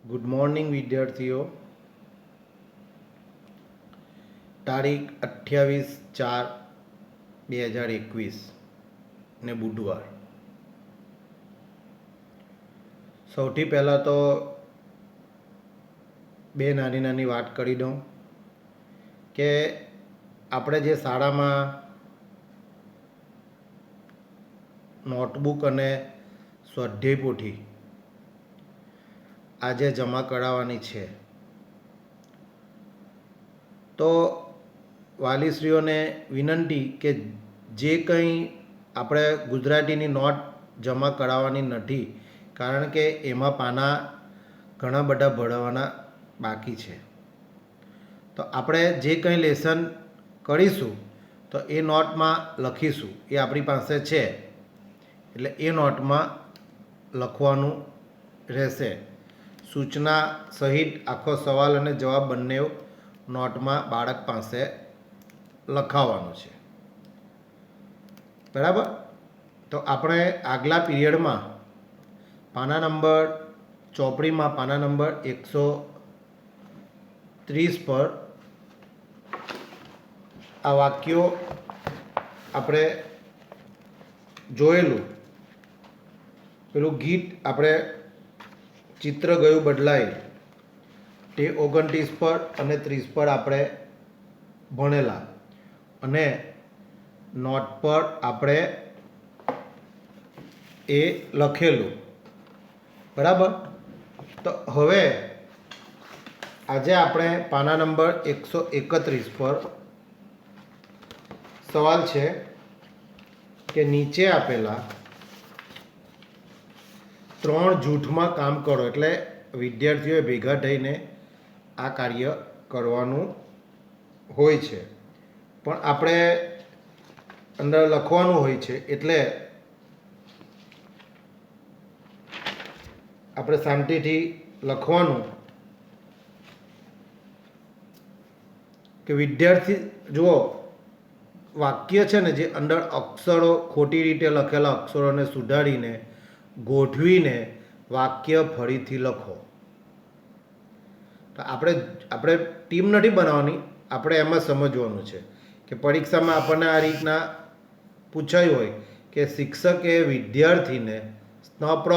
Good morning વિદ્યાર્થીઓ. તારીખ 28/4/2021 ને બુધવાર. સૌથી પહેલાં તો બે નાની નાની વાત કરી દઉં કે આપણે જે શાળામાં નોટબુક અને સ્વાધ્યાય પોથી આજે જમા કરાવવાની છે, તો વાલીશ્રીઓને વિનંતી કે જે કંઈ આપણે ગુજરાતીની નોટ જમા કરાવવાની નથી, કારણ કે એમાં પાના ઘણા બધા ભરવાના બાકી છે. તો આપણે જે કંઈ લેસન કરીશું તો એ નોટમાં લખીશું, એ આપણી પાસે છે એટલે એ નોટમાં લખવાનું રહેશે. સૂચના સહિત આખો સવાલ અને જવાબ બંને નોટમાં બાળક પાસે લખાવવાનું છે. બરાબર? તો આપણે આગલા પીરિયડમાં પાના નંબર ચોપડીમાં પાના નંબર 130 પર આ વાક્યો આપણે જોયેલું, પેલું ગીત આપણે ચિત્ર ગયું બદલાય તે 29 પર અને 30 પર આપણે ભણેલા, અને નોટ પર આપણે એ લખેલું. બરાબર? તો હવે આજે આપણે પાના નંબર 131 પર સવાલ છે કે નીચે આપેલા 3 જૂથમાં કામ કરો. એટલે વિદ્યાર્થીઓએ ભેગા થઈને આ કાર્ય કરવાનું હોય છે, પણ આપણે અંદર લખવાનું હોય છે, એટલે આપણે શાંતિથી લખવાનું કે વિદ્યાર્થી જુઓ, વાક્ય છે ને, જે અંદર અક્ષરો ખોટી રીતે લખેલા અક્ષરોને સુધારીને ગોઠવીને વાક્ય ફરીથી લખો. તો આપણે ટીમ નથી બનાવવાની, આપણે એમાં સમજવાનું છે કે પરીક્ષામાં આપણને આ રીતના પૂછાયું હોય કે શિક્ષકે વિદ્યાર્થીને સ્નપ્ર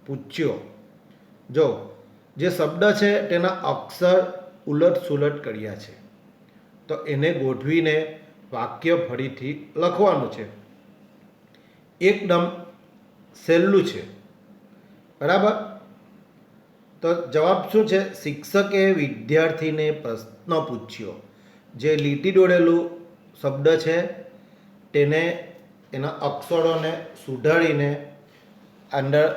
પૂછ્યો. જો જે શબ્દ છે તેના અક્ષર ઉલટ સુલટ કર્યા છે, તો એને ગોઠવીને વાક્ય ફરીથી લખવાનું છે. એકદમ સહેલું છે. બરાબર? તો જવાબ શું છે? શિક્ષકે વિદ્યાર્થીને પ્રશ્ન પૂછ્યો. જે લીટી દોરેલું શબ્દ છે તેને એના અક્ષરોને સુધારીને અંદર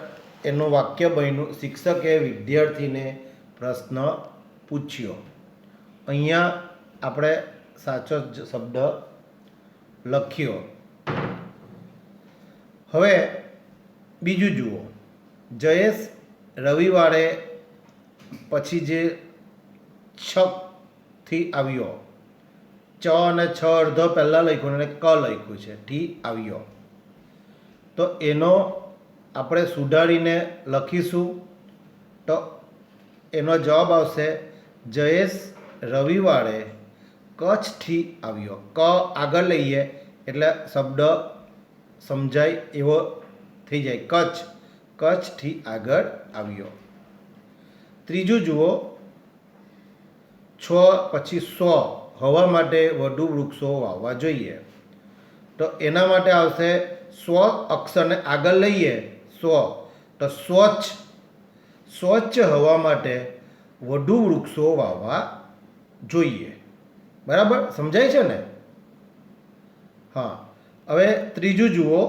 એનું વાક્ય બન્યું, શિક્ષકે વિદ્યાર્થીને પ્રશ્ન પૂછ્યો. અહીંયા આપણે સાચો જ શબ્દ લખ્યો. હવે બીજું જુઓ, જયેશ રવિવારે પછી જે છથી આવ્યો, ચ અને છ અડધો પહેલાં લખ્યું અને ક લખ્યું છે, થી આવ્યો. તો એનો આપણે સુધારીને લખીશું. તો એનો જવાબ આવશે જયેશ રવિવારે કચ્છથી આવ્યો. ક આગળ લઈએ એટલે શબ્દ સમજાય એવો થઈ જાય. કચ્છ, કચ્છથી આગળ આવ્યો. ત્રીજું જુઓ, છ પછી સો, હવા માટે વધુ વૃક્ષો વાવવા જોઈએ. તો એના માટે આવશે સ્વ અક્ષરને આગળ લઈએ, સ્વ, તો સ્વચ્છ, સ્વચ્છ હવા માટે વધુ વૃક્ષો વાવવા જોઈએ. બરાબર? સમજાય છે ને? હા. હવે ત્રીજું જુઓ,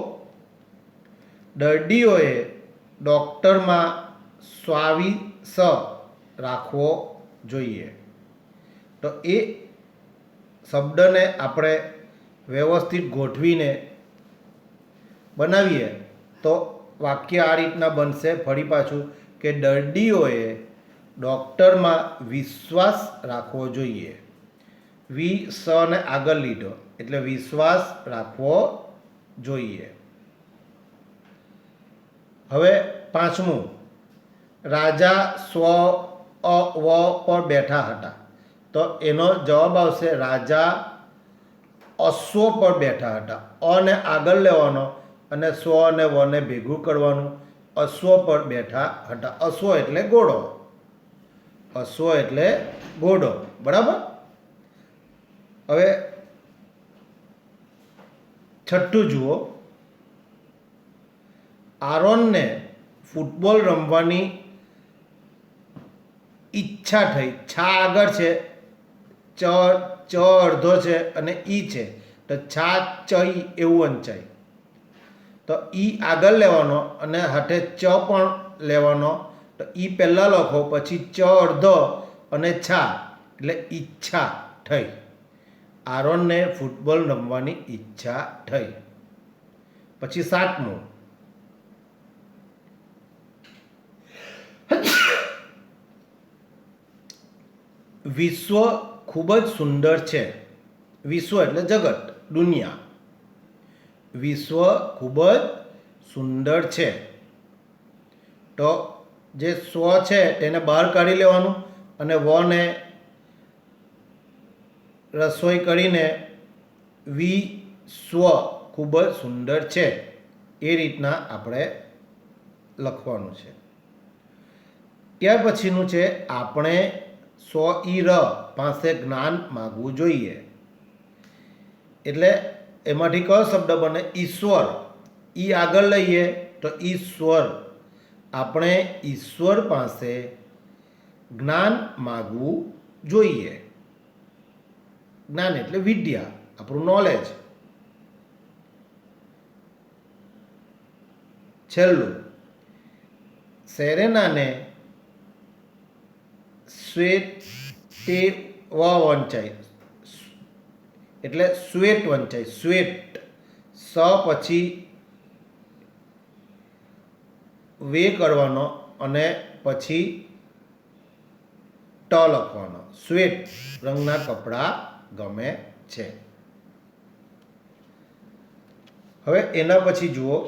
દર્દીઓએ ડૉક્ટરમાં સ્વાવિસ રાખવો જોઈએ. તો એ શબ્દને આપણે વ્યવસ્થિત ગોઠવીને બનાવીએ તો વાક્ય આ રીતના બનશે. ફરી પાછું કે દર્દીઓએ ડૉક્ટરમાં વિશ્વાસ રાખવો જોઈએ. ને આગળ લીધો એટલે વિશ્વાસ રાખવો જોઈએ. હવે પાંચમું, રાજા સ્વ અ વ પર બેઠા હતા, તો એનો જવાબ આવશે રાજા અશ્વ પર બેઠા હતા. અ ને આગળ લેવાનો અને સ્વ અને વને ભેગું કરવાનું. અશ્વ પર બેઠા હતા. અશ્વ એટલે ઘોડો. અશ્વ એટલે ઘોડો. બરાબર. હવે છઠ્ઠું જુઓ. આરોનને ફૂટબોલ રમવાની ઈચ્છા થઈ. છા આગળ છે, ચ અડધો છે અને ઈ છે, તો છા ચઈ એવું વંચાય. તો ઈ આગળ લેવાનો અને હાથે ચ પણ લેવાનો. તો ઈ પહેલાં લખો, પછી ચ અડધો અને છા, એટલે ઈચ્છા થઈ. આરોનને ફૂટબોલ રમવાની ઈચ્છા થઈ. પછી સાતમું. વિશ્વ ખૂબ જ સુંદર છે. વિશ્વ એટલે જગત, દુનિયા. વિશ્વ ખૂબ જ સુંદર છે. તો જે સ્વ છે તેને બહાર કાઢી લેવાનું અને વને રસોઈ કરીને વિશ્વ ખૂબ જ સુંદર છે એ રીતના આપણે લખવાનું છે. ત્યાર પછીનું છે આપણે સો ઈ ર પાસે જ્ઞાન માગવું જોઈએ. એટલે એમાંથી કયો શબ્દ બને? ઈશ્વર. ઈ આગળ લઈએ તો ઈશ્વર. આપણે ઈશ્વર પાસે જ્ઞાન માગવું જોઈએ. જ્ઞાન એટલે વિદ્યા, આપણું નોલેજ. છેલ્લું. સેરેનાને શ્વેત તે વંચાય, એટલે શ્વેત વંચાય. શ્વેત. સ પછી વે કરવાનો અને પછી ટ લખવાનો. શ્વેત રંગના કપડાં ગમે છે. હવે એના પછી જુઓ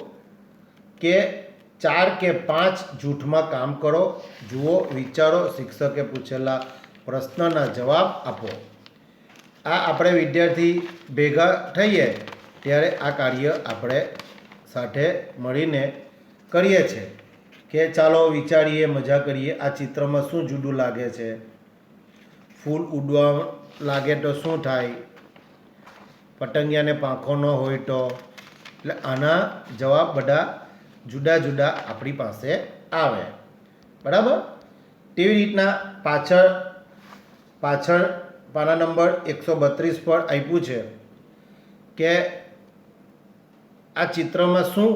કે 4 કે 5 જૂથમાં કામ કરો. જુઓ, વિચારો, શિક્ષકે પૂછેલા પ્રશ્નના જવાબ આપો. આ આપણે વિદ્યાર્થી ભેગા થઈએ ત્યારે આ કાર્ય આપણે સાથે મળીને કરીએ છીએ કે ચાલો વિચારીએ, મજા કરીએ. આ ચિત્રમાં શું જુદું લાગે છે? ફૂલ ઉડવા લાગે તો શું થાય? પતંગિયાને પાંખો ન હોય તો? એટલે આના જવાબ બધા જુદા જુદા આપણી પાસે આવે. બરાબર. તેવી રીતના પાછળ પાના નંબર 132 પર આપ્યું છે કે આ ચિત્રમાં શું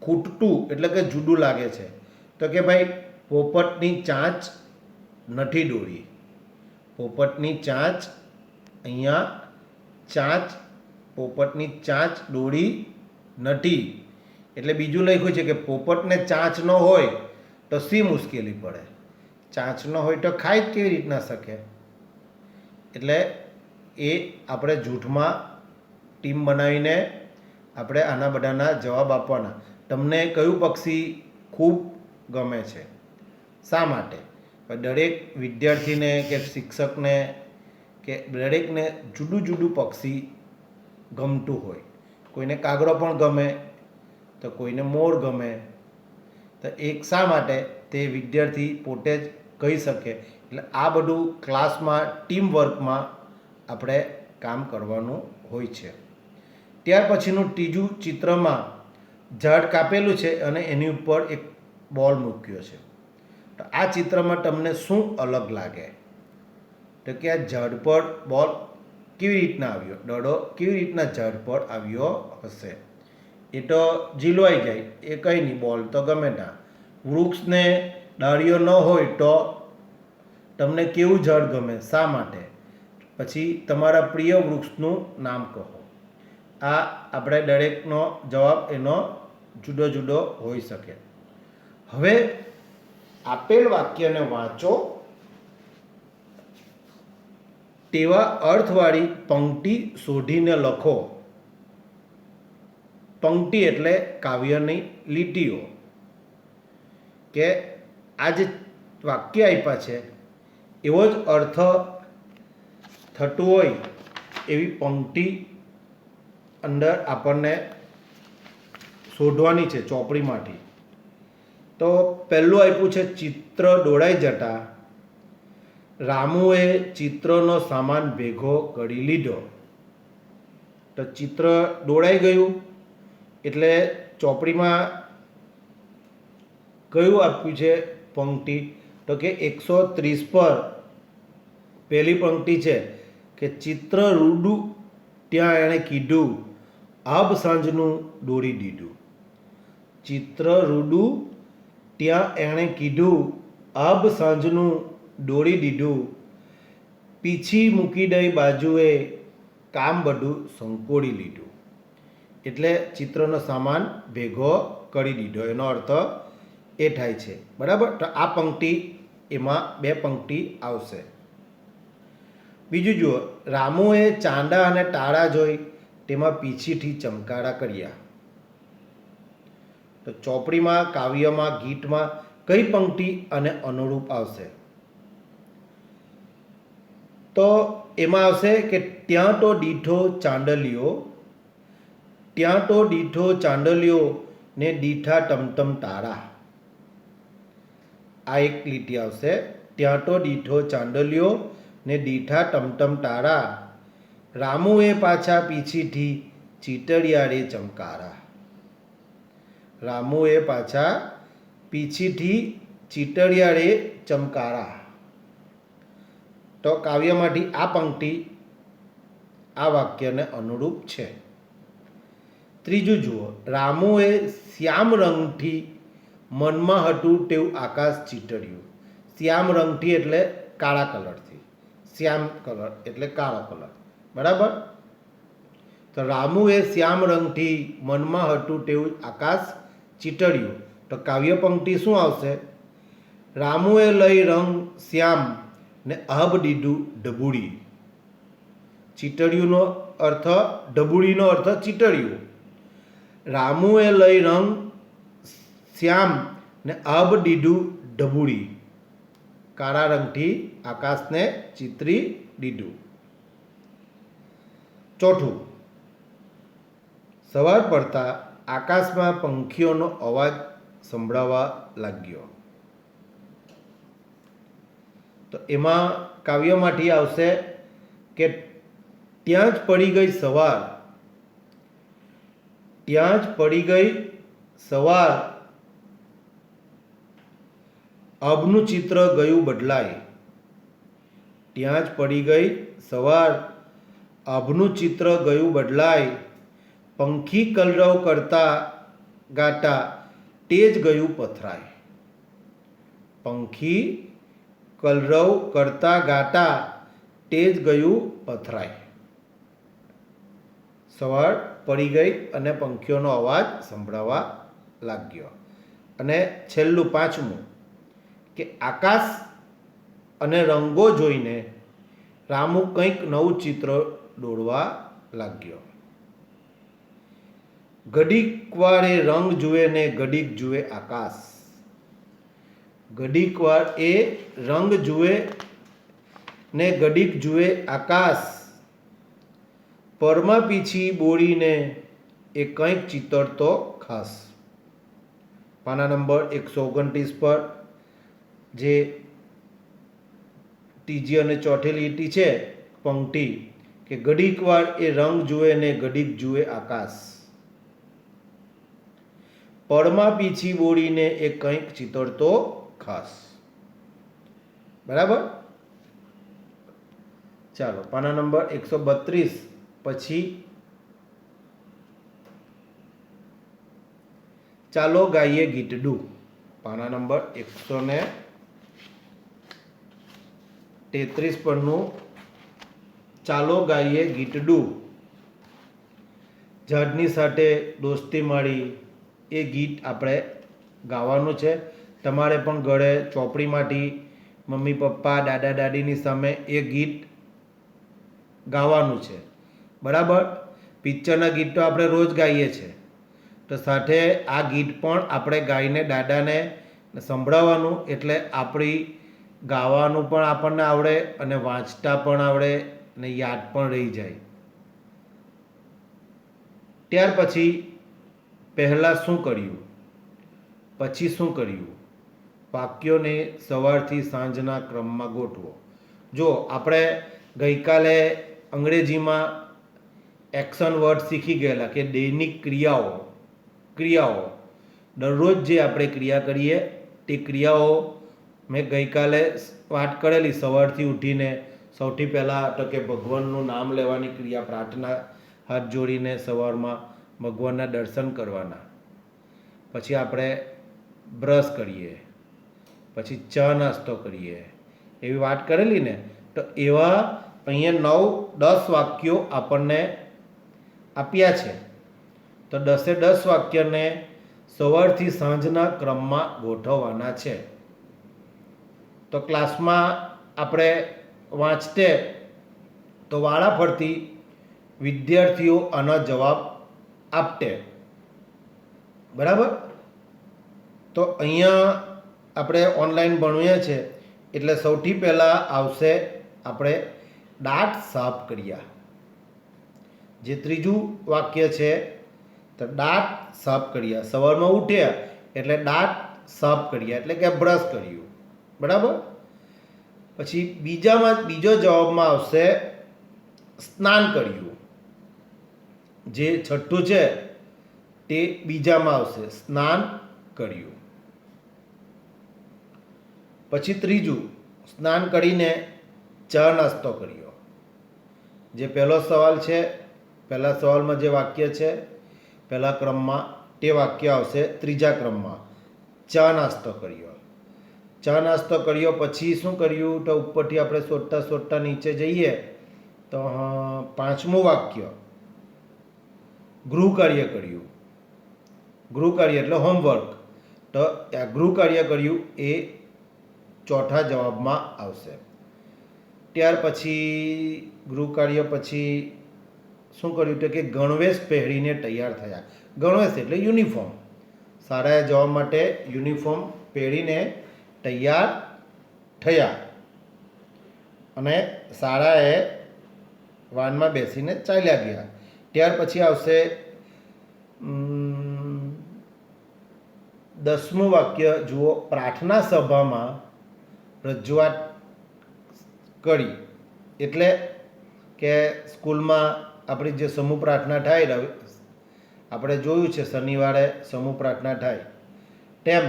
ખૂટતું એટલે કે જુદું લાગે છે? તો કે ભાઈ પોપટની ચાંચ નથી દોરી. પોપટની ચાંચ, અહીંયા ચાંચ, પોપટની ચાંચ દોરી નથી. એટલે બીજું લખ્યું છે કે પોપટને ચાંચ ન હોય તો શી મુશ્કેલી પડે? ચાંચ ન હોય તો ખાઈ જ કેવી રીતના શકે? એટલે એ આપણે જૂથમાં ટીમ બનાવીને આપણે આના બધાના જવાબ આપવાના. તમને કયું પક્ષી ખૂબ ગમે છે? શા માટે? દરેક વિદ્યાર્થીને કે શિક્ષકને કે દરેકને જુદું જુદું પક્ષી ગમતું હોય. કોઈને કાગડો પણ ગમે, તો કોઈને મોર ગમે. તો એક શા માટે તે વિદ્યાર્થી પોતે જ કહી શકે. એટલે આ બધું ક્લાસમાં ટીમ વર્કમાં આપણે કામ કરવાનું હોય છે. ત્યાર પછીનું ત્રીજું ચિત્રમાં ઝાડ કાપેલું છે અને એની ઉપર એક બોલ મૂક્યો છે. તો આ ચિત્રમાં તમને શું અલગ લાગે? તો કે આ ઝાડ પર બોલ કેવી રીતના આવ્યો? દડો કેવી રીતના ઝાડ પર આવ્યો હશે? એ તો ઝીલવાઈ જાય, એ કંઈ નહીં, બોલ તો ગમે ના. વૃક્ષને ડાળીઓ ન હોય તો તમને કેવું ઝાડ ગમે? શા માટે? પછી તમારા પ્રિય વૃક્ષનું નામ કહો. આ આપણે દરેકનો જવાબ એનો જુદો જુદો હોઈ શકે. હવે આપેલ વાક્યને વાંચો. તેવા અર્થવાળી પંક્તિ શોધીને લખો. પંક્તિ એટલે કાવ્યની લીટીઓ. કે આ જે વાક્ય આપ્યા છે એવો જ અર્થ થતું હોય એવી પંક્તિ અંદર આપણને શોધવાની છે ચોપડીમાંથી. તો પહેલું આપ્યું છે ચિત્ર દોડાઈ જતા રામુએ ચિત્રનો સામાન ભેગો કરી લીધો. તો ચિત્ર દોડાઈ ગયું એટલે ચોપડીમાં કયું આપ્યું છે પંક્તિ? તો કે 130 પર પહેલી પંક્તિ છે કે ચિત્ર રૂડું ત્યાં એણે કીધું આબ સાંજનું દોડી દીધું. ચિત્ર રૂડું ત્યાં એણે કીધું આબ સાંજનું દોડી દીધું. પીછી મૂકી દઈ બાજુએ કામ બધું સંકોડી લીધું. એટલે ચિત્રનો સામાન ભેગો કરી દીધો એનો અર્થ એ થાય છે. બરાબર. તો આ પંક્તિ એમાં 2 પંક્તિ આવશે. બીજું જુઓ, રામુએ ચાંદા અને તાળા જોઈ તેમાં પીછીથી ચમકારા કર્યા. તો ચોપડીમાં, કાવ્યમાં, ગીતમાં કઈ પંક્તિ અને અનુરૂપ આવશે? તો એમાં આવશે કે ત્યાં તો દીઠો ચાંદલિયો, ત્યાં તો દીઠો ચાંદલિયો ને દીઠા ટમટમ તારા. આ એક લીટી આવશે. ત્યાં તો દીઠો ચાંદલિયો ને દીઠા ટમટમ તારા રામુએ પાછા પીછીથી ચીટડિયા રે ચમકારા. રામુએ પાછા પીછીથી ચીટડિયા રે ચમકારા. તો કાવ્યમાંથી આ પંક્તિ આ વાક્યને અનુરૂપ છે. ત્રીજું જુઓ, રામુએ શ્યામ રંગથી મનમાં હતું તેવું આકાશ ચીટર્યું. શ્યામ રંગથી એટલે કાળા કલરથી, શ્યામ કલર એટલે કાળો કલર. બરાબર. તો રામુએ શ્યામ રંગથી મનમાં હતું તેવું આકાશ ચીટર્યું. તો કાવ્ય પંક્તિ શું આવશે? રામુએ લઈ રંગ શ્યામ ને આબ દીધું ઢબુડી. ચીટડિયુંનો અર્થ, ઢબુડીનો અર્થ ચીટડિયું. રામુએ લઈ રંગ શ્યામ ને આબ દીધું ઢબુડી. કાળા રંગથી આકાશને ચિતરી દીધું. ચોથું, સવાર પડતા આકાશમાં પંખીઓનો અવાજ સંભળાવા લાગ્યો. તો એમાં કાવ્યમાંથી આવશે કે ત્યાં જ પડી ગઈ સવાર, ત્યાં જ પડી ગઈ સવાર અબનું ચિત્ર ગયું બદલાય. ત્યાં જ પડી ગઈ સવાર અબનું ચિત્ર ગયું બદલાય. પંખી કલરવ કરતા ગાતા તેજ ગયું પથરાય. પંખી કલરવ કરતા ગાતા તેજ ગયું પથરાય. સવાર પડી ગઈ અને પંખીઓનો અવાજ સંભળાવા લાગ્યો. અને છેલ્લું પાંચમું કે આકાશ અને રંગો જોઈને રામુ કંઈક નવું ચિત્ર દોરવા લાગ્યો. ઘડીક વાર એ રંગ જુએ ને ઘડીક જુએ આકાશ. ઘડીક વાર એ રંગ જુએ ને ઘડીક જુએ આકાશ. પરમાં પીછી બોળીને એ કંઈક ચિતરતો ખાસ. પાના નંબર 129 પર જે ત્રીજી અને ચોથી લીટી છે પંક્તિ કે ઘડીક વાર એ રંગ જુએ ને ઘડીક જુએ આકાશ. પળમાં પીછી બોળીને એ કંઈક ચિતરતો ખાસ. બરાબર. ચાલો પાના નંબર 132 પછી ચાલો ગાઈએ ગીતડું. પાના નંબર 133 પરનું ચાલો ગાઈએ ગીતડું. ઝાડની સાથે દોસ્તી માડી એ ગીત આપણે ગાવાનું છે. તમારે પણ ઘરે ચોપડીમાંથી મમ્મી પપ્પા દાદા દાદીની સામે એ ગીત ગાવાનું છે. બરાબર. પિક્ચરના ગીત તો આપણે રોજ ગાઈએ છીએ, તો સાથે આ ગીત પણ આપણે ગાઈને દાદાને ને સંભળાવવાનું એટલે આપણી ગાવાનું પણ આપણને આવડે અને વાંચતા પણ આવડે અને યાદ પણ રહી જાય. ત્યાર પછી પહેલાં શું કર્યું, પછી શું કર્યું, વાક્યોને સવારથી સાંજના ક્રમમાં ગોઠવો. જો આપણે ગઈકાલે અંગ્રેજીમાં એક્શન વર્ડ શીખી ગયેલા કે દૈનિક ક્રિયાઓ દરરોજ જે આપણે ક્રિયા કરીએ તે ક્રિયાઓ મેં ગઈકાલે વાત કરેલી. સવારથી ઉઠીને સૌથી પહેલાં તો કે ભગવાનનું નામ લેવાની ક્રિયા, પ્રાર્થના, હાથ જોડીને સવારમાં ભગવાનના દર્શન કરવાના, પછી આપણે બ્રશ કરીએ, પછી ચા નાસ્તો કરીએ, એવી વાત કરેલી ને. તો એવા અહીંયા 9-10 વાક્યો આપણને આપ્યા છે. તો 10 વાક્યને સવારથી સાંજના ક્રમમાં ગોઠવવાના છે. તો ક્લાસમાં આપણે વાંચતે તો વાળા ફરતી વિદ્યાર્થીઓ આના જવાબ આપતે. બરાબર. તો અહીંયા આપણે ઓનલાઈન ભણીએ છીએ એટલે સૌથી પહેલાં આવશે આપણે દાંત સાફ કર્યા. જે ત્રીજું વાક્ય છે તો દાંત સાફ કર્યા. સવારમાં ઉઠ્યા એટલે દાંત સાફ કર્યા એટલે કે બ્રશ કર્યું. બરાબર. પછી બીજો જવાબમાં આવશે સ્નાન કર્યું. જે છઠ્ઠું છે તે બીજામાં આવશે, સ્નાન કર્યું. પછી ત્રીજું, સ્નાન કરીને ચા નાસ્તો કર્યો. જે પહેલો સવાલ છે, પહેલા સવાલમાં જે વાક્ય છે પહેલા ક્રમમાં, તે વાક્ય આવશે ત્રીજા ક્રમમાં, ચા નાસ્તો કર્યો. ચા નાસ્તો કર્યો પછી શું કર્યું, તો ઉપરથી આપણે શોધતા નીચે જઈએ તો પાંચમું વાક્ય, ગૃહ કાર્ય કર્યું. ગૃહ કાર્ય એટલે હોમવર્ક. તો આ ગૃહ કાર્ય કર્યું એ ચોથા જવાબમાં આવશે. ત્યાર પછી ગૃહ કાર્ય પછી શું કર્યું, તો કે ગણવેશ પહેરીને તૈયાર થયા. ગણવેશ એટલે યુનિફોર્મ. શાળાએ જવા માટે યુનિફોર્મ પહેરીને તૈયાર થયા અને શાળાએ વાનમાં બેસીને ચાલ્યા ગયા. ત્યાર પછી આવશે 10મું વાક્ય જુઓ, પ્રાર્થના સભામાં રજૂઆત કરી. એટલે કે સ્કૂલમાં આપણી જે સમૂહ પ્રાર્થના થાય, આપણે જોયું છે શનિવારે સમૂહ પ્રાર્થના થાય, તેમ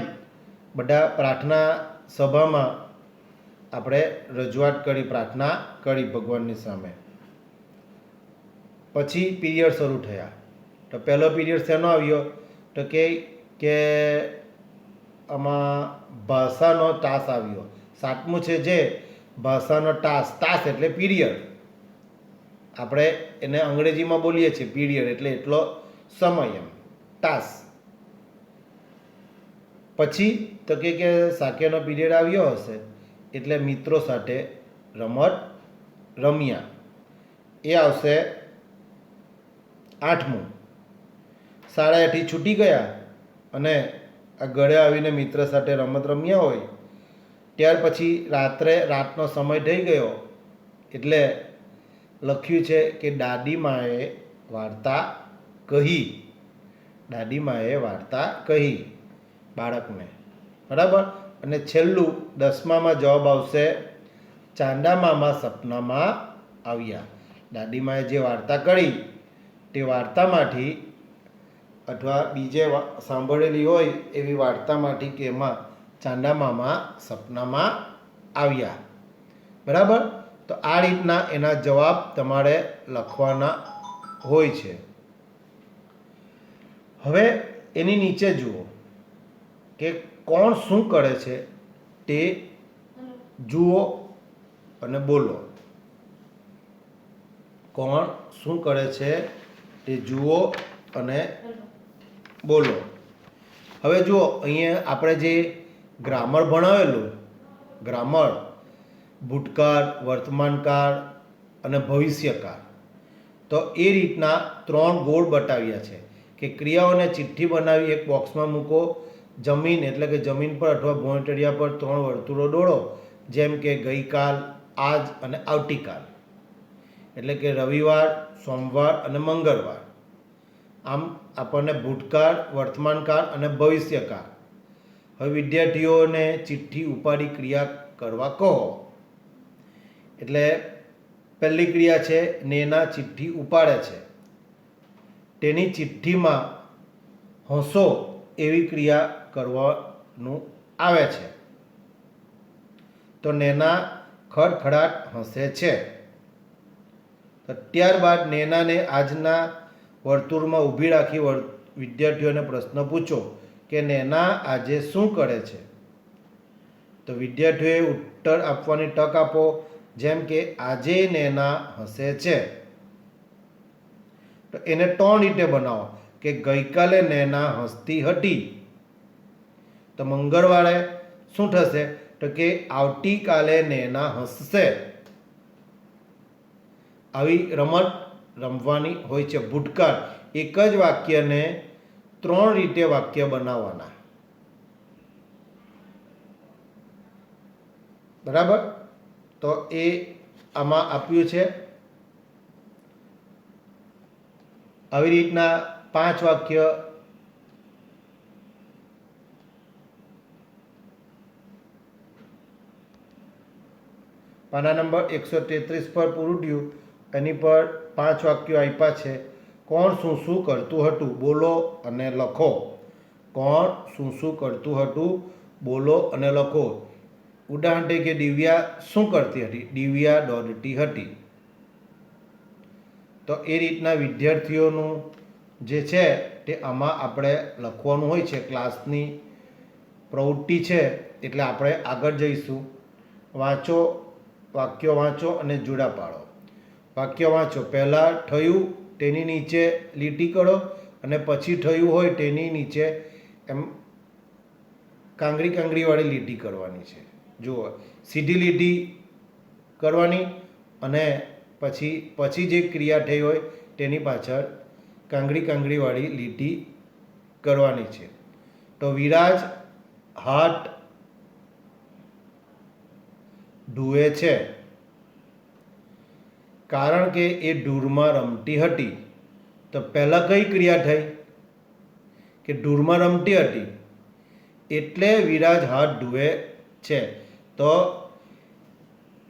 બધા પ્રાર્થના સભામાં આપણે રજૂઆત કરી, પ્રાર્થના કરી ભગવાનની સામે. પછી પીરિયડ શરૂ થયા. તો પહેલો પીરિયડ શેનો આવ્યો, તો કે આમાં ભાષાનો તાસ આવ્યો. 7મું છે જે ભાષાનો તાસ એટલે પીરિયડ. આપણે એને અંગ્રેજીમાં બોલીએ છીએ પીરિયડ એટલે એટલો સમય, એમ તાસ. પછી તો કે સાકેનો પીરિયડ આવ્યો હશે એટલે મિત્રો સાથે રમત રમ્યા. એ આવશે 8મું. શાળાએથી છૂટી ગયા અને આ ઘરે આવીને મિત્ર સાથે રમત રમ્યા હોય. ત્યાર પછી રાતનો સમય થઈ ગયો એટલે લખ્યું છે કે દાદીમાએ વાર્તા કહી. દાદીમાએ વાર્તા કહી બાળકને. બરાબર. અને છેલ્લું 10મામાં જવાબ આવશે, ચાંદા મામા સપનામાં આવ્યા. દાદીમાએ જે વાર્તા કરી તે વાર્તામાંથી અથવા બીજે સાંભળેલી હોય એવી વાર્તામાંથી કે એમાં ચાંદા મામા સપનામાં આવ્યા. બરાબર. તો આ રીતના એના જવાબ તમારે લખવાના હોય છે. હવે એની નીચે જુઓ કે કોણ શું કરે છે તે જુઓ અને બોલો. કોણ શું કરે છે તે જુઓ અને બોલો. હવે જુઓ અહીંયા આપણે જે ગ્રામર ભણાવેલું, ગ્રામર ભૂતકાળ, વર્તમાનકાળ અને ભવિષ્યકાળ, તો એ રીતના 3 ગોળ બતાવ્યા છે કે ક્રિયાઓને ચિઠ્ઠી બનાવી એક બોક્સમાં મૂકો, જમીન એટલે કે જમીન પર અથવા ભોંયતળિયા પર 3 વર્તુળો દોરો, જેમ કે ગઈકાલ, આજ અને આવતીકાલ, એટલે કે રવિવાર, સોમવાર અને મંગળવાર. આમ આપણને ભૂતકાળ, વર્તમાનકાળ અને ભવિષ્યકાળ. હવે વિદ્યાર્થીઓને ચિઠ્ઠી ઉપાડી ક્રિયા કરવા કહો. એટલે પહેલી ક્રિયા છે નેના ચિઠ્ઠી ઉપાડે છે. તેની ચિઠ્ઠીમાં હસો એવી ક્રિયા કરવાનું આવે છે. તો નેના ખડખડાટ હસે છે. તો ત્યારબાદ નેનાને આજના વર્તુળમાં ઊભી રાખી વિદ્યાર્થીઓને પ્રશ્ન પૂછો કે નેના આજે શું કરે છે. તો વિદ્યાર્થીઓએ ઉત્તર આપવાની તક આપો, જેમ કે આજે નેના હસે છે. તો એને 3 રીતે બનાવો કે ગઈકાલે નેના હસતી હતી. તો મંગળવારે શું થશે? તો કે આવતીકાલે નેના હસશે. આવી રમત રમવાની હોય છે. ભૂતકાળ એક જ વાક્યને 3 રીતે વાક્ય બનાવવાના. બરાબર? તો એ આમાં આપ્યું છે. આવી રીતના 5 વાક્ય પાના નંબર 133 પર પૂરું થયું. એની પર 5 વાક્યો આપ્યા છે. કોણ શું શું કરતું હતું બોલો અને લખો. કોણ શું શું કરતું હતું બોલો અને લખો. ઉદાહરણ તરીકે દિવ્યા શું કરતી હતી? દિવ્યા દોડતી હતી. તો એ રીતના વિદ્યાર્થીઓનું જે છે તે આમાં આપણે લખવાનું હોય છે. ક્લાસની પ્રવૃત્તિ છે એટલે આપણે આગળ જઈશું. વાંચો, વાક્યો વાંચો અને જોડા પાડો. વાક્ય વાંચો. પહેલાં થયું તેની નીચે લીટી કરો અને પછી થયું હોય તેની નીચે એમ કાંગડીવાળી લીટી કરવાની છે. જુઓ, સીધી લીટી કરવાની અને પછી જે ક્રિયા થઈ હોય તેની પાછળ કાંગડીવાળી લીટી કરવાની છે. તો વિરાજ હાથ ધુએ છે કારણ કે એ ધૂળમાં રમતી હતી. તો પહેલાં કઈ ક્રિયા થઈ? કે ધૂળમાં રમતી હતી એટલે વિરાજ હાથ ધુએ છે. તો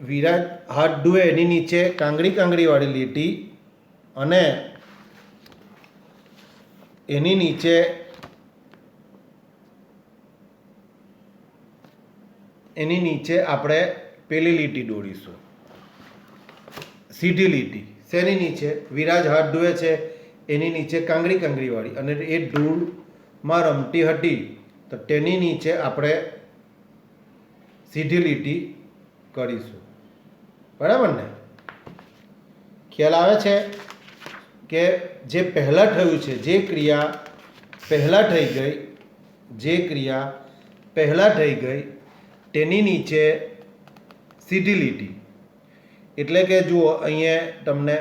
વિરાજ હાથ ધુએ એની નીચે કાંગડીવાળી લીટી અને એની નીચે આપણે પેલી લીટી દોરીશું, સીધી લીટી. શેની નીચે? વિરાજ હાથ ધુએ છે એની નીચે કાંગડીવાળી અને એ ધૂળમાં રમતી હતી તો તેની નીચે આપણે સીધી લીટી કરીશું. બરાબર ને? ખ્યાલ આવે છે કે જે પહેલાં થયું છે, જે ક્રિયા પહેલાં થઈ ગઈ તેની નીચે સીધી લીટી. એટલે કે જુઓ, અહીંયા તમને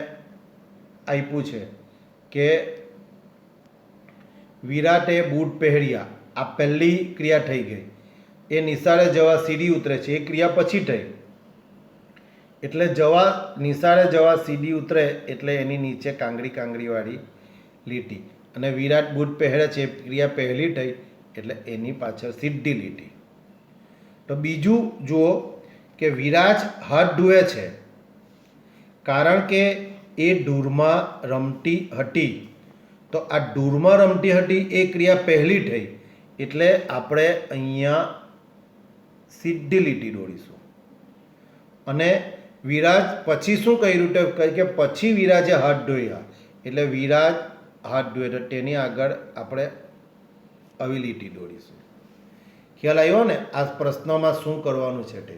આપ્યું છે કે વિરાટે બૂટ પહેર્યા. આ પહેલી ક્રિયા થઈ ગઈ. એ નિશાળે જવા સીડી ઉતરે છે, એ ક્રિયા પછી થઈ. એટલે નિશાળે જવા સીડી ઉતરે એટલે એની નીચે કાંગડીવાળી લીટી અને વિરાટ બૂટ પહેરે છે એ ક્રિયા પહેલી થઈ એટલે એની પાછળ સીધી લીટી. તો બીજું જુઓ કે વિરાજ હાથ ધુએ છે કારણ કે એ ધૂળમાં રમતી હતી. તો આ ધૂળમાં રમતી હતી એ ક્રિયા પહેલી થઈ એટલે આપણે અહીંયા સીધી લીટી દોરીશું. અને વિરાજ પછી શું કર્યું? તો કે પછી વિરાજે હાથ ધોયા એટલે વિરાજ હાથ ધોયા તો તેની આગળ આપણે આવી લીટી દોરીશું. ખ્યાલ આવ્યો ને? આ પ્રશ્નમાં શું કરવાનું છે તે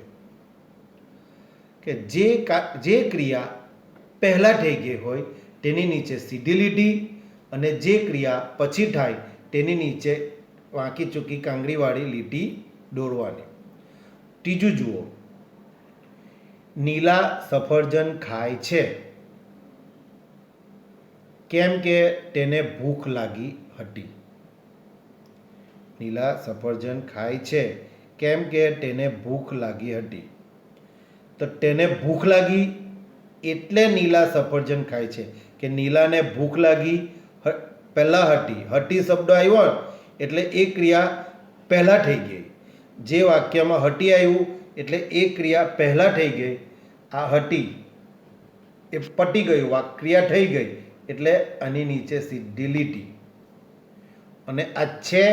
કે જે ક્રિયા પહેલાં થઈ ગઈ હોય તેની નીચે સીધી લીટી અને જે ક્રિયા પછી થાય તેની નીચે વાંકી ચૂકી કાંગડીવાળી લીટી દોરવાની. ત્રીજું જુઓ, નીલા સફરજન ખાય છે કેમ કે તેને ભૂખ લાગી હતી. નીલા સફરજન ખાય છે કેમ કે તેને ભૂખ લાગી હતી. તો તેને ભૂખ લાગી એટલે નીલા સફરજન ખાય છે કે નીલાને ભૂખ લાગી પહેલાં હટી શબ્દ આવ્યો એટલે એ ક્રિયા પહેલાં થઈ ગઈ. જે વાક્યમાં હટી આવ્યું એટલે એ ક્રિયા પહેલાં થઈ ગઈ. આ હટી એ પટી ગયું, ક્રિયા થઈ ગઈ એટલે આની નીચે સીધી લીટી. અને આ છે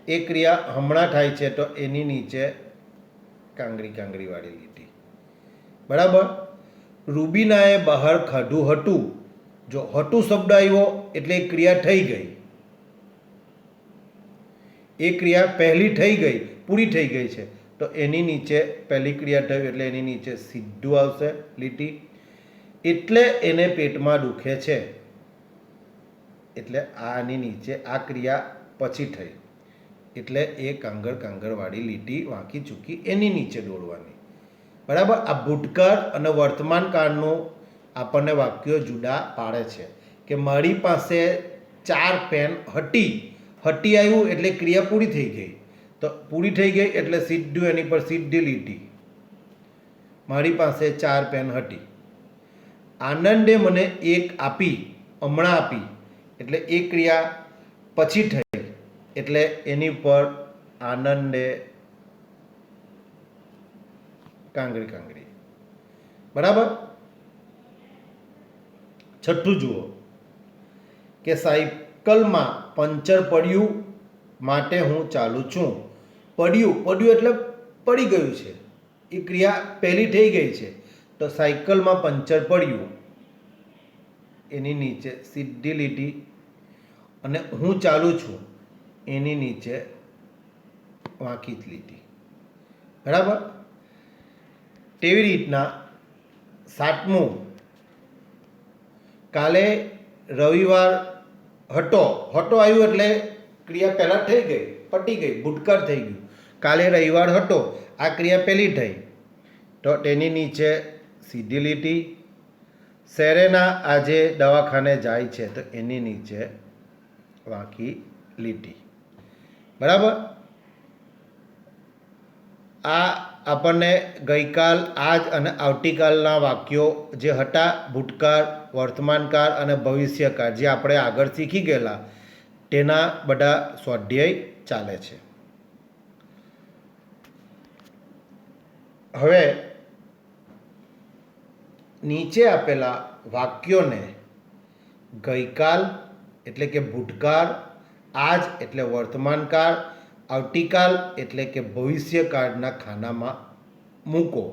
એ ક્રિયા હમણાં થાય છે તો એની નીચે કાંગરીવાળી લીટી. બરાબર. રૂબીનાએ બહાર ખાધું હતું. જો હતું શબ્દ આવ્યો એટલે એ ક્રિયા થઈ ગઈ. એ ક્રિયા પહેલી થઈ ગઈ, પૂરી થઈ ગઈ છે તો એની નીચે પહેલી ક્રિયા થઈ એટલે એની નીચે સીધું આવશે લીટી. એટલે એને પેટમાં દુખે છે એટલે આની નીચે આ ક્રિયા પછી થઈ એટલે એ કાંગરવાળી લીટી વાંકી ચૂકી એની નીચે દોરવાની. બરાબર. આ ભૂતકાળ અને વર્તમાન કાળનું આપણને વાક્યો જુદા પાડે છે કે મારી પાસે 4 પેન હતી આવ્યું એટલે ક્રિયા પૂરી થઈ ગઈ. તો પૂરી થઈ ગઈ એટલે સીધું એની પર સીધી લીટી. મારી પાસે 4 પેન હતી. આનંદે મને એક આપી, હમણાં આપી એટલે એ ક્રિયા પછી થઈ એટલે એની પર આનંદે કાંગરી. બરાબર. છઠ્ઠું જુઓ કે સાયકલમાં પંચર પડ્યું માટે હું ચાલું છું. પડ્યું એટલે પડી ગયું છે. એ ક્રિયા પહેલી થઈ ગઈ છે તો સાયકલમાં પંચર પડ્યું એની નીચે સીધી લીટી અને હું ચાલું છું એની નીચે વાંકી લીટી. બરાબર. તેવી રીતના 7મું, કાલે રવિવાર હતો આવ્યું એટલે ક્રિયા પહેલાં થઈ ગઈ, પટી ગઈ, ભૂતકાળ થઈ ગયું. કાલે રવિવાર હતો આ ક્રિયા પહેલી થઈ તો તેની નીચે સીધી લીટી. સેરેના આજે દવાખાને જાય છે તો એની નીચે વાંકી લીટી. બરાબર. આ આપણને ગઈકાલ, આજ અને આવતીકાલના વાક્યો જે હતા ભૂતકાળ, વર્તમાનકાળ અને ભવિષ્યકાળ જે આપણે આગળ શીખી ગયેલા તેના બધા સ્વાધ્યાય ચાલે છે. હવે નીચે આપેલા વાક્યોને ગઈકાલ એટલે કે ભૂતકાળ, આજ એટલે વર્તમાનકાળ, આવતીકાલ એટલે કે ભવિષ્યકાળના ખાનામાં મૂકો.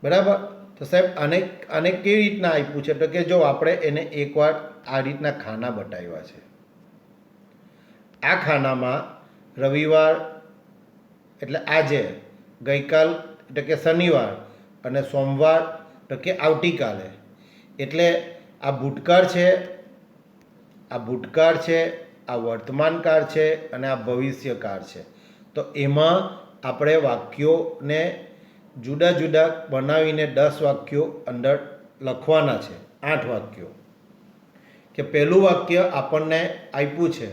બરાબર. તો સાહેબ આને કેવી રીતના આપ્યું છે તો કે જો આપણે એને એકવાર આ રીતના ખાના બતાવ્યા છે. આ ખાનામાં રવિવાર એટલે આજે, ગઈકાલ એટલે કે શનિવાર અને સોમવાર એટલે કે આવતીકાલે. એટલે આ ભૂતકાળ છે, આ વર્તમાનકાળ છે અને આ ભવિષ્યકાળ છે. તો એમાં આપણે વાક્યોને જુદા જુદા બનાવીને 10 વાક્યો અંદર લખવાના છે. 8 વાક્યો. કે પહેલું વાક્ય આપણને આપ્યું છે.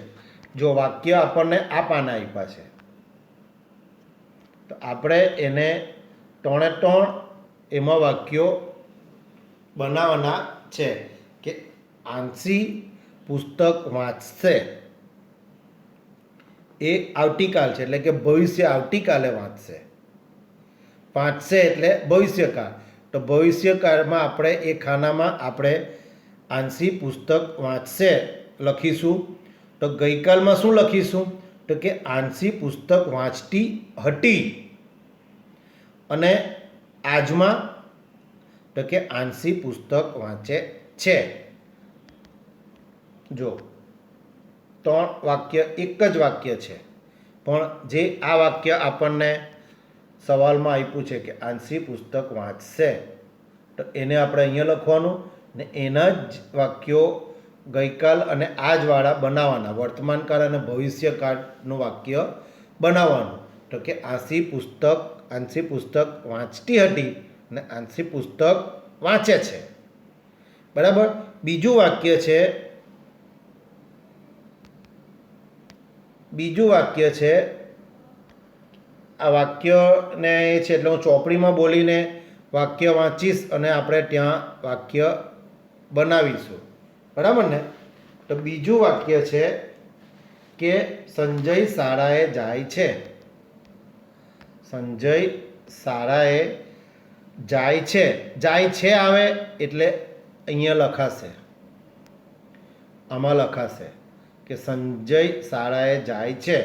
જો વાક્ય આપણને આ પાના આપ્યા છે તો આપણે એને 3 એમાં વાક્યો બનાવવાના છે કે આંશી પુસ્તક વાંચશે એ આવતીકાલ છે એટલે કે ભવિષ્ય, આવતીકાલે વાંચશે. એટલે ભવિષ્યકાળ. તો ભવિષ્યકાળમાં આપણે એ ખાનામાં આપણે આંશી પુસ્તક વાંચશે લખીશું. તો ગઈકાલમાં શું લખીશું તો કે આંશી પુસ્તક વાંચતી હતી. અને આજમાં તો કે આંશી પુસ્તક વાંચે છે. જો 3 વાક્ય એક જ વાક્ય છે પણ જે આ વાક્ય આપણને સવાલમાં આપ્યું છે કે આંશી પુસ્તક વાંચશે તો એને આપણે અહીંયા લખવાનું ને એના જ વાક્યો ગઈકાલ અને આજવાળા બનાવવાના, વર્તમાનકાળ અને ભવિષ્યકાળનું વાક્ય બનાવવાનું. તો કે આંશી પુસ્તક વાંચતી હતી અને આંશી પુસ્તક વાંચે છે. બરાબર. બીજું વાક્ય છે બીજું વાક્ય છે, આ વાક્યને છે એટલે હું ચોપડીમાં બોલીને વાક્ય વાંચીશ અને આપણે ત્યાં વાક્ય બનાવીશું, બરાબર ને? તો બીજું વાક્ય છે કે સંજય શાળાએ જાય છે. સંજય શાળાએ જાય છે. જાય છે આવે એટલે અહીંયા લખાશે, આમાં લખાશે કે સંજય શાળાએ જાય છે.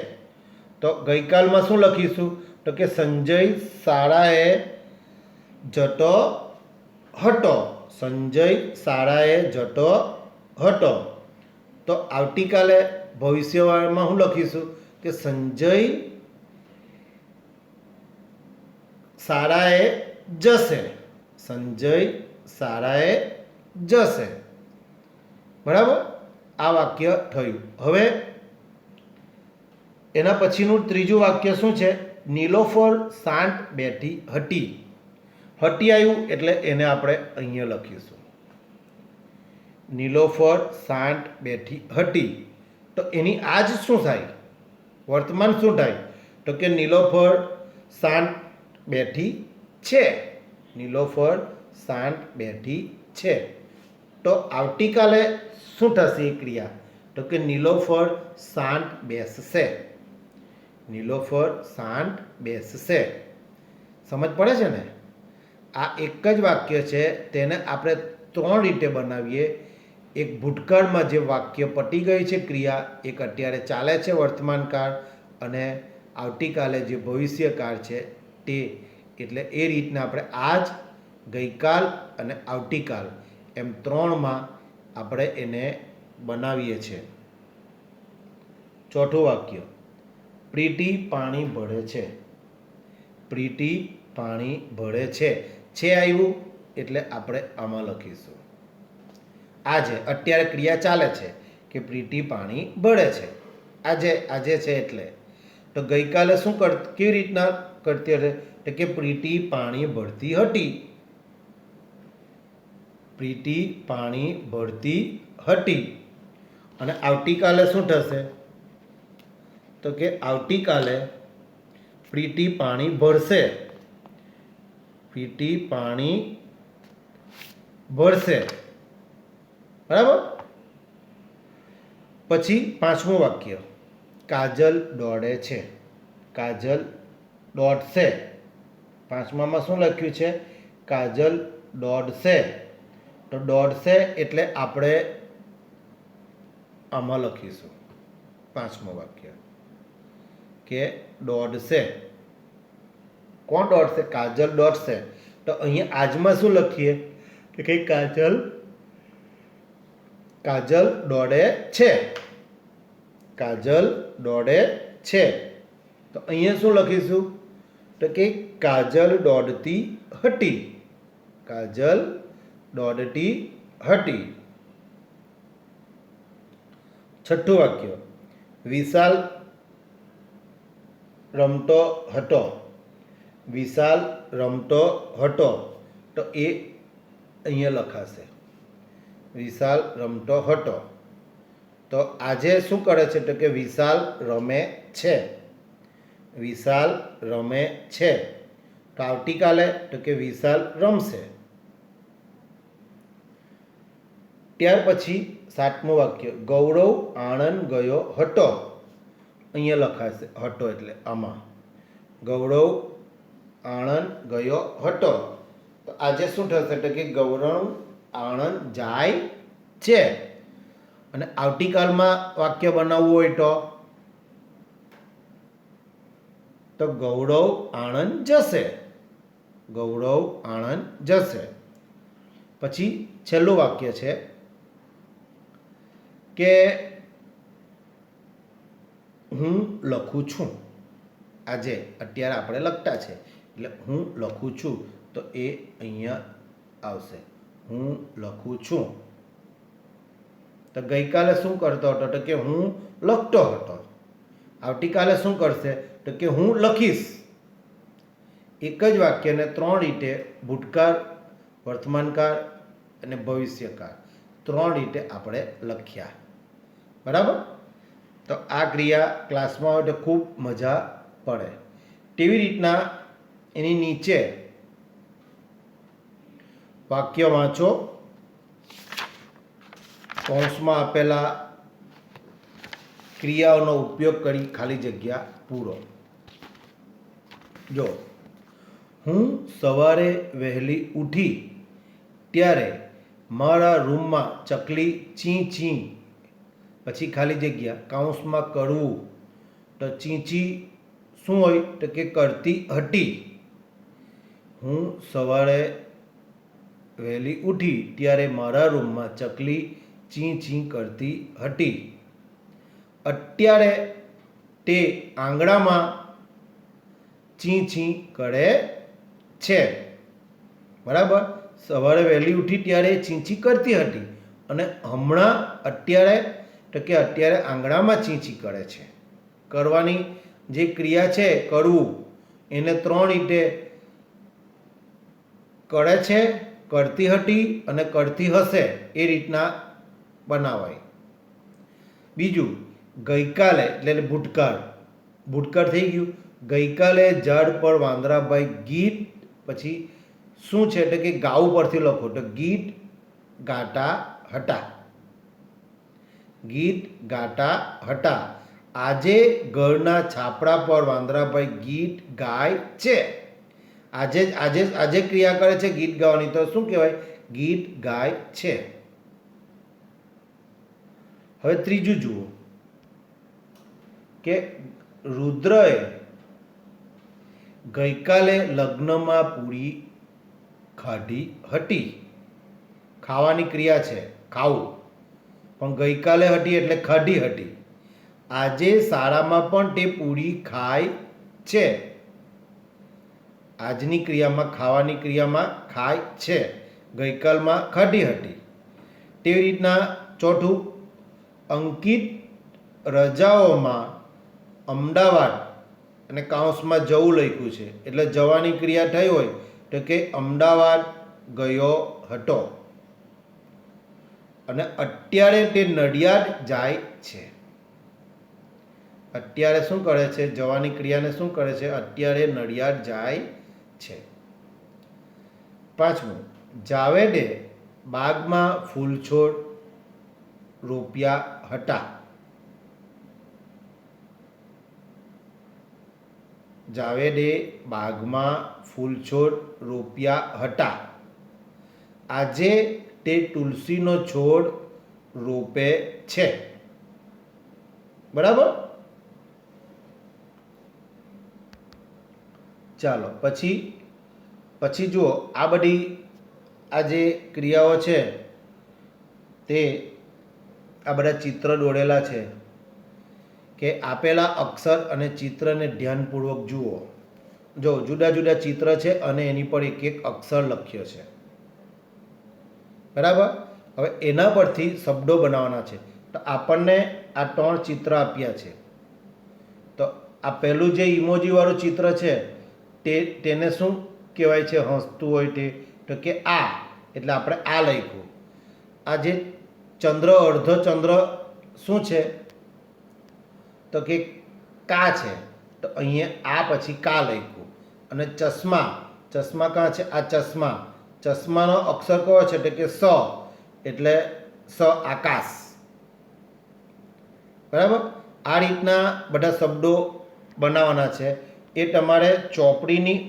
તો ગઈકાલમાં શું લખીશું? તો કે સંજય શાળાએ જતો હતો. સંજય શાળાએ જતો હતો. તો આવતીકાલે ભવિષ્યવાળમાં શું લખીશું? કે સંજય શાળાએ જશે. સંજય શાળાએ જશે. બરાબર? આ વાક્ય થયું. હવે એના પછીનું ત્રીજું વાક્ય શું છે? નીલોફર શાંત બેઠી હતી. હતી આવ્યું એટલે એને આપણે અહીંયા લખીશું. નીલોફર શાંત બેઠી હતી. તો એની આજ શું થાય? વર્તમાન શું થાય? તો કે નીલોફર શાંત બેઠી છે. નીલોફર શાંત બેઠી છે. તો આવતીકાલે શું થશે એ ક્રિયા? તો કે નીલોફર શાંત બેસશે. નીલોફર શાંત બેસશે. સમજ પડે છે ને? આ એક જ વાક્ય છે, તેને આપણે 3 રીતે બનાવીએ. એક ભૂતકાળમાં જે વાક્ય પતી ગઈ છે ક્રિયા, એક અત્યારે ચાલે છે વર્તમાનકાળ, અને આવતીકાલે જે ભવિષ્યકાળ છે તે. એટલે એ રીતના આપણે આજ, ગઈકાલ અને આવતીકાલ એમ 3માં આપણે એને બનાવીએ છીએ. ચોથું વાક્ય, પ્રીતિ પાણી ભરે છે. પ્રીતિ પાણી ભરે છે. છે આવ્યું એટલે આપણે આમાં લખીશું. આજે અત્યારે ક્રિયા ચાલે છે કે પ્રીતિ પાણી ભરે છે. આજે છે એટલે. તો ગઈકાલે શું કેવી રીતના કરતી હતી? તો કે પ્રીતિ પાણી ભરતી હતી. પ્રીતિ પાણી ભરતી હતી. અને આવતીકાલે શું થશે? તો કે આવતીકાલે પ્રીતિ પાણી ભરશે. પ્રીતિ પાણી ભરશે. બરાબર? પછી 5મું વાક્ય, કાજલ દોડે છે. કાજલ દોડશે. 5મામાં શું લખ્યું છે? કાજલ દોડશે. તો દોડશે એટલે આપણે આમાં લખીશું 5મું વાક્ય કે દોડશે. કોણ દોડશે? કાજલ દોડશે. તો અહીંયા આજમાં શું લખીએ? કે કાજલ દોડે છે. કાજલ દોડે છે. તો અહીંયા શું લખીશું? તો કે કાજલ દોડતી હતી. કાજલ દોડતી હતી. 6થું વાક્ય, વિશાલ રમતો હતો. વિશાલ રમતો હતો. તો એ અહીંયા લખાશે. વિશાલ રમતો હતો. તો આજે શું કરે છે? તો કે વિશાલ રમે છે. વિશાલ રમે છે. તો આવતીકાલે તો કે વિશાલ રમશે. ત્યાર પછી 7મું વાક્ય, ગૌરવ આણંદ ગયો હતો. અહીંયા લખાશે હતો એટલે આમાં. ગૌરવ આણંદ ગયો હતો. તો આજે શું થશે? તો કે ગૌરવ આણંદ જાય છે. અને આવતીકાલમાં વાક્ય બનાવવું હોય તો ગૌરવ આણંદ જશે. ગૌરવ આણંદ જશે. પછી છેલ્લું વાક્ય છે કે હું લખું છું. આજે અત્યારે આપણે લખતા છે એટલે હું લખું છું. તો એ અહીંયા આવશે. હું લખું છું. તો ગઈકાલે શું કરતો હતો? તો કે હું લખતો હતો. આવતીકાલે શું કરશે? તો કે હું લખીશ. એક જ વાક્યને 3 રીતે, ભૂતકાળ, વર્તમાનકાળ અને ભવિષ્યકાળ, 3 રીતે આપણે લખ્યા. બરાબર? તો આ ક્રિયા ક્લાસમાં હોય તો ખૂબ મજા પડે. તેવી રીતના એની નીચે વાક્ય વાંચો, કૌંસમાં આપેલા ક્રિયાઓનો ઉપયોગ કરી ખાલી જગ્યા પૂરો. જો હું સવારે વહેલી ઉઠી ત્યારે મારા રૂમમાં ચકલી ચી ચી, પછી ખાલી જગ્યા કૌંસમાં કરવું, તો ચીંચી શું હોય તો કે કરતી હતી. હું સવારે વહેલી ઉઠી ત્યારે મારા રૂમમાં ચકલી ચી ચી કરતી હતી. અત્યારે તે આંગણામાં ચી ચી કરે છે. બરાબર, સવારે વહેલી ઉઠી ત્યારે ચીંચી કરતી હતી અને હમણાં અત્યારે તો કે અત્યારે આંગણામાં ચીંચી કરે છે. કરવાની જે ક્રિયા છે કરવું, એને 3 રીતે કરે છે, કરતી હતી અને કરતી હશે એ રીતના બનાવાય. બીજું, ગઈકાલે એટલે ભૂતકાળ, ભૂતકાળ થઈ ગયું. ગઈકાલે ઝાડ પર વાંદરાભાઈ ગીત, પછી શું છે એટલે કે ગાવું પરથી લખો તો ગીત ગાતા હતા. ગીત ગાતા હતા. આજે ઘરના છાપરા પર વાંદરાભાઈ ગીત ગાય છે. આજે આજે આજે ક્રિયા કરે છે ગીત ગાવાની, તો શું કહેવાય? ગીત ગાય છે. હવે ત્રીજું જુઓ કે રુદ્રએ ગઈકાલે લગ્નમાં પૂરી ખાધી હતી. ખાવાની ક્રિયા છે, ખાવું, પણ ગઈકાલે હતી એટલે ખાધી હતી. આજે શાળામાં પણ તે પૂરી ખાય છે. આજની ક્રિયામાં ખાવાની ક્રિયામાં ખાય છે, ગઈકાલમાં ખાધી હતી. તેવી રીતના ચોથું, અંકિત રજાઓમાં અમદાવાદ અને કૌંસમાં જવું લખ્યું છે એટલે જવાની ક્રિયા થઈ હોય તો કે અમદાવાદ ગયો હતો. અને અત્યારે તે નડિયાદ જાય છે. અત્યારે શું કરે છે? જવાની ક્રિયાને શું કરે છે? અત્યારે નડિયાદ જાય છે. પાંચમું, જાવેદે બાગમાં ફૂલછોડ રોપ્યા હતા. જાવેદે બાગમાં ફૂલછોડ રોપ્યા હતા. આજે તે તુલસીનો છોડ રોપે છે. બરાબર. ચાલો પછી જુઓ, આ બધી આ જે ક્રિયાઓ છે તે આ બધા ચિત્ર દોરેલા છે કે આપેલા અક્ષર અને ચિત્રને ધ્યાનપૂર્વક જુઓ. જો જુદા જુદા ચિત્ર છે અને એની પર એક એક અક્ષર લખ્યો છે. બરાબર. હવે એના પરથી શબ્દો બનાવવાના છે. તો આપણને આ 3 ચિત્ર આપ્યા છે. તો આ પહેલું જે ઇમોજી વાળું ચિત્ર છે તેને શું કહેવાય છે? હસતું હોય તે, તો કે આ, એટલે આપણે આ લખ્યું. આ જે ચંદ્ર, અર્ધો ચંદ્ર શું છે તો કે કા છે, તો અહીંયા આ પછી કા લખ્યું. અને ચશ્મા, ચશ્મા કાં છે? આ ચશ્મા, ચશ્માનો અક્ષર કયો છે તો કે સ, એટલે સ આકાશ. બરાબર. આ રીતના બધા શબ્દો બનાવવાના છે. એ તમારે ચોપડીની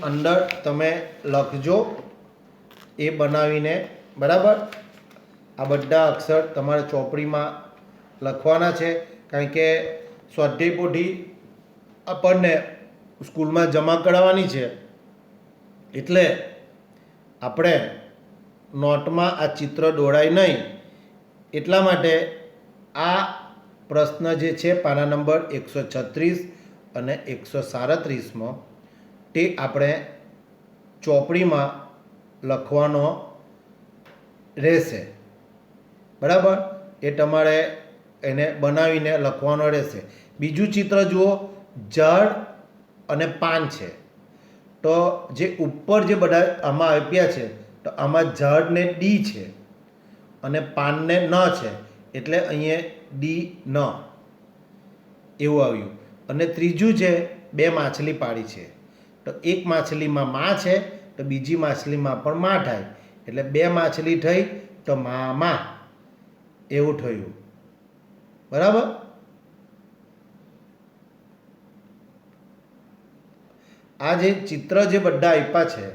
અંદર તમે લખજો એ બનાવીને. બરાબર. આ બધા અક્ષર તમારે ચોપડીમાં લખવાના છે, કારણ કે સ્વાધ્યાય પોથી આપણને સ્કૂલમાં જમા કરાવવાની છે, એટલે આપણે નોટમાં આ ચિત્ર દોરાય નહીં. એટલા માટે આ પ્રશ્ન જે છે પાના નંબર 136 અને 137માં તે આપણે ચોપડીમાં લખવાનો રહેશે. બરાબર. એ તમારે એને બનાવીને લખવાનો રહેશે. બીજું ચિત્ર જુઓ, ઝાડ અને પાન છે. તો જે ઉપર જે બધા આમાં આપ્યા છે, તો આમાં ઝાડને ડી છે અને પાનને ન છે, એટલે અહીંયા ડી ન એવું આવ્યું. અને ત્રીજું છે બે માછલી પાડી છે, તો એક માછલીમાં માં છે તો બીજી માછલીમાં પણ માં થાય, એટલે બે માછલી થઈ તો માં એવું થયું. બરાબર. આ જે ચિત્ર જે બધા આપ્યા છે,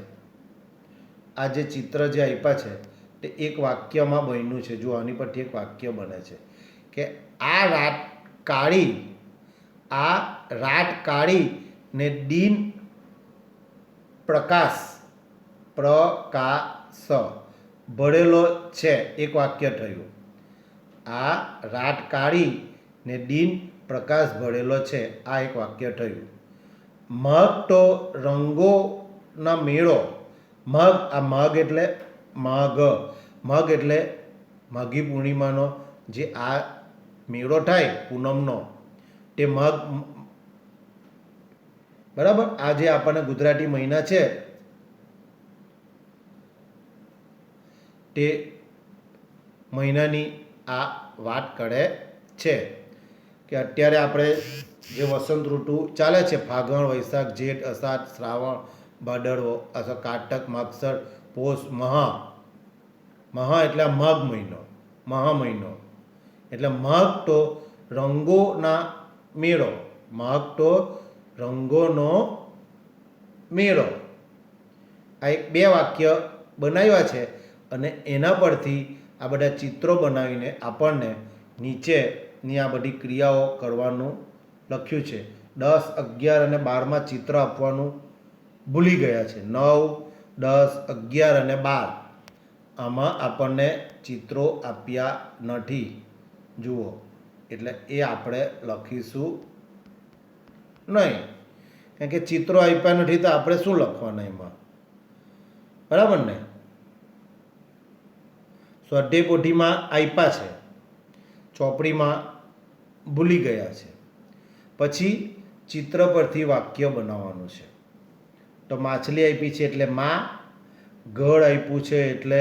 આ જે ચિત્ર જે આપ્યા છે તે એક વાક્યમાં બન્યું છે. જો આની પરથી એક વાક્ય બને છે કે આ રાત કાળી ને દીન પ્રકાશ ભળેલો છે. એક વાક્ય થયું. આ રાત કાળી ને દીન પ્રકાશ ભળેલો છે, આ એક વાક્ય થયું. મગ તો રંગોના મેળો. મગ, આ મગ એટલે માઘી પૂર્ણિમાનો જે આ મેળો થાય પૂનમનો, તે મગ. બરાબર. આ જે આપણને ગુજરાતી મહિના છે તે મહિનાની આ વાત કરે છે કે અત્યારે આપણે જે વસંત ઋતુ ચાલે છે, ફાગણ, વૈશાખ, જેઠ, અષાઢ, શ્રાવણ, ભાદરવો, અથવા કારતક, માગસર, પોષ, મહા એટલે મગ મહિનો, મહા મહિનો એટલે મગ તો રંગોના મેળો. મગ તો રંગોનો મેળો. આ એક બે વાક્ય બનાવ્યા છે અને એના પરથી આ બધા ચિત્રો બનાવીને આપણને નીચેની આ બધી ક્રિયાઓ કરવાનું લખ્યું છે. 10, 11 અને 12માં ચિત્ર આપવાનું ભૂલી ગયા છે. 9, 10, 11 અને 12 આમાં આપણને ચિત્રો આપ્યા નથી. જુઓ, એટલે એ આપણે લખીશું નહીં, કારણ કે ચિત્રો આપ્યા નથી તો આપણે શું લખવાના એમાં. બરાબર ને. સ્વાધ્યાય પોથીમાં આપ્યા છે, ચોપડીમાં ભૂલી ગયા છે. પછી ચિત્ર પરથી વાક્ય બનાવવાનું છે. તો માછલી આપી છે એટલે માં, ઘડ આપ્યું છે એટલે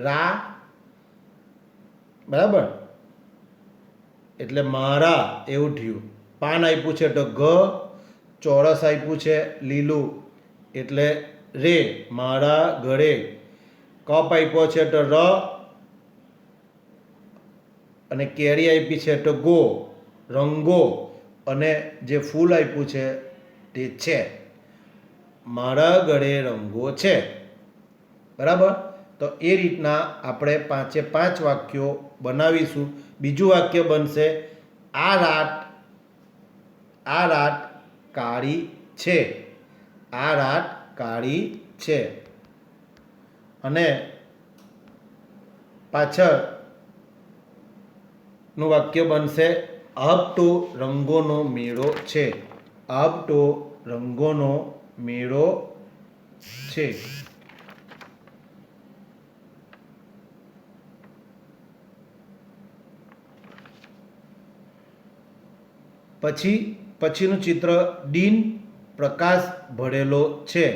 રા. બરાબર. એટલે મારા એવું થયું. પાન આપ્યું છે તો ગ, ચોરસ આપ્યું છે લીલું એટલે રે, મારા ઘરે. કપ આપ્યો છે તો ર, અને કેરી આપી છે તો ગો, રંગો. અને જે ફૂલ આપ્યું છે તે છે. મારા ઘરે રંગો છે. બરાબર. તો એ રીતના આપણે 5 વાક્યો બનાવીશું. બીજું વાક્ય બનશે આ રાત કાળી છે. આ રાત કાળી છે. અને પાછળનું વાક્ય બનશે અબ તો રંગોનો મેળો છે. અબ તો રંગોનો મેળો છે. પછીનું ચિત્ર દીન પ્રકાશ ભળેલો છે.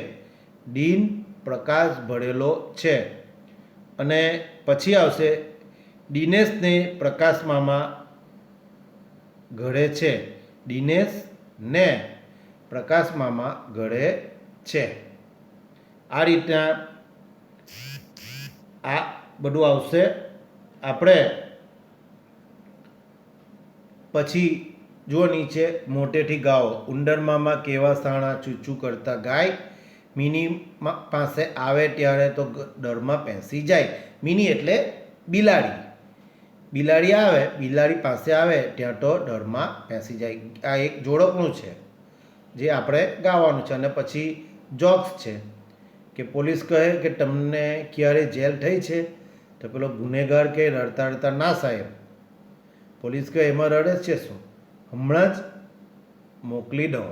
દીન પ્રકાશ ભળેલો છે. અને પછી આવશે દિનેશને પ્રકાશ મામા ઘરે છે. દિનેશને પ્રકાશ મામા ઘરે છે. આ રીતના આ બધું આવશે. આપણે પછી જુઓ નીચે મોટેથી ગાઓ. ઉંદર મામા કેવા સાણા ચૂચું કરતા ગાય. મિની પાસે આવે ત્યારે તો ડરમાં પેસી જાય. મિની એટલે બિલાડી. બિલાડી આવે, બિલાડી પાસે આવે ત્યાં તો ડરમાં પેસી જાય. આ એક જોડકનું છે જે આપણે ગાવાનું છે. અને પછી જોક્સ છે કે પોલીસ કહે કે તમને ક્યારે જેલ થઈ છે? તો પેલો ગુનેગાર કહે રડતા રડતા ના સાહેબ. પોલીસ કહે એમાં રડે છે શું? હમણાં જ મોકલી દો.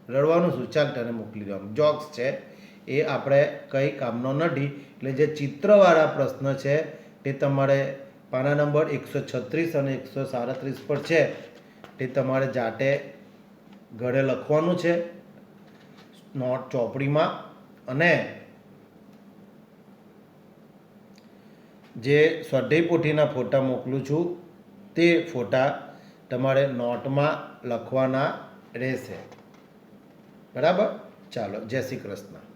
રડવાનું શું? ચાલ તને મોકલી દો. જોક્સ છે એ આપણે કંઈ કામનો નથી. એટલે જે ચિત્રવાળા પ્રશ્ન છે તે તમારે પાના નંબર 136 અને 137 પર છે તે તમારે જાતે ઘરે લખવાનું છે નોટ ચોપડીમાં. અને જે સ્વાધ્યાય પોથીના ફોટા મોકલું છું તે ફોટા તમારે નોટમાં લખવાના રહેશે. બરાબર? ચાલો, જય શ્રી કૃષ્ણ.